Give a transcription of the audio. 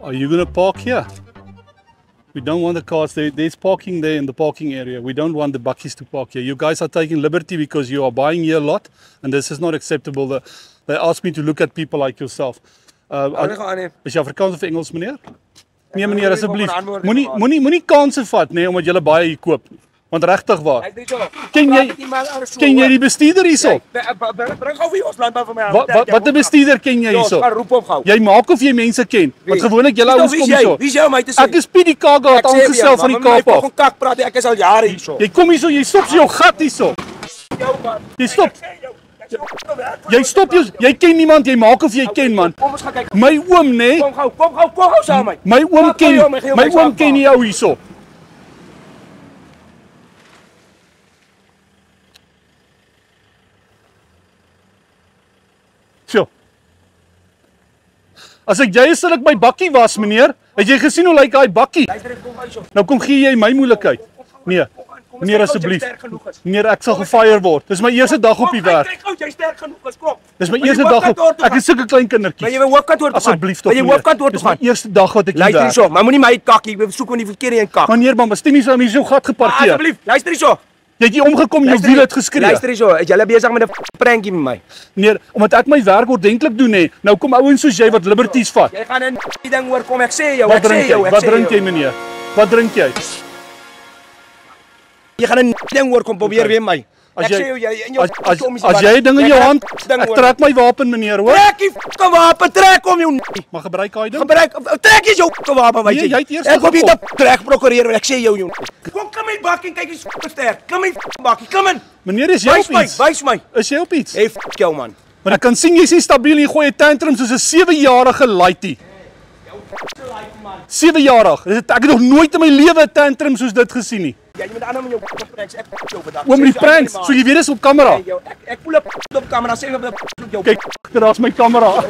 Are you going to park here? We don't want the cars there. There's parking there in the parking area. We don't want the bakkies to park here. You guys are taking liberty because you are buying here a lot, and this is not acceptable. They asked me to look at people like yourself. Is jy Afrikaans of Engels, meneer? Nee, meneer, asseblief. Moenie kanse vat, nee, omdat jy baie hier koop. Want regtig waar. Ken jy die bestuurder hierso? Bring gou vir ons landbou vir my. Wat 'n bestuurder ken jy hierso? Jy maak of jy mense ken. Want gewoonlik julle ouens kom hierso. Wie is jy om my te sê? Ek is Piet die Kaga wat aangestel van die Kaap af. Ek kak praat, ek is al jare hierso. Jy kom hierso, jy stop jou gat hierso. Jy stop. Jy stop jou. Jy ken niemand, jy maak of jy ken man. Kom ons gaan kyk. My oom nê. Kom gou saam met my. My oom ken jou hierso. So. As ek jy is, sal ek my bakkie was, meneer. Het jy gesien hoe lyk daai bakkie? Nou kom gee jy my moeilikheid. Nee. Meneer asseblief. Meneer, ek sal gefire word. Dis my eerste dag op die werk. Kyk gou, jy sterk genoeg is, kom. Dis my eerste dag op. Ek is sulke klein kindertjies. Jy wil hoofkantoor toe gaan. Asseblief tog. Jy hoofkantoor toe gaan. Dis my eerste dag wat ek hier werk. Luister hierso, maar moenie my kak, ek soek met die verkeerde een kak. Meneer, maar stem nie so aan hier so gat geparkeer. Asseblief, luister hierso. Jy het hier omgekom, jou wiel het geskree. Luister hierso, is jy besig met 'n prankie met my? Meneer, omdat ek my werk ordentlik doen hè. Nou kom ouens soos jy wat liberties vat. Jy gaan in die ding hoor, kom ek sê jou, Wat drink jy meneer? Wat drink jy? Jy gaan 'n ding hoor kom probeer weer my. Ek sê jou jy in jou As jy ding in jou hand, ek trek my wapen meneer, hoor. Trek die fucking wapen, trek om jou. Maar gebruik daai ding. Trek jy jou fucking wapen, weet jy? Jy het eers ek kom hier te trek prokureer, ek sê jou. Kom my bakkie, kyk jy's sterk. Kom my bakkie, kom in. Meneer, is jy op iets? Wys my. Is jy op iets? Hey jou man. Maar ek kan sien jy's nie stabiel nie, gooi 'n tantrum soos 'n 7-jarige laaitie. 7-jarig. Ek het nog nooit in my lewe 'n tantrum soos dit gesien nie. Ja, jy moet aan met jou pranks. Ek jou vandag. Oom, die pranks. So jy weet dis op kamera. Ek voel op kamera sê op jou. Kyk, daar's my kamera.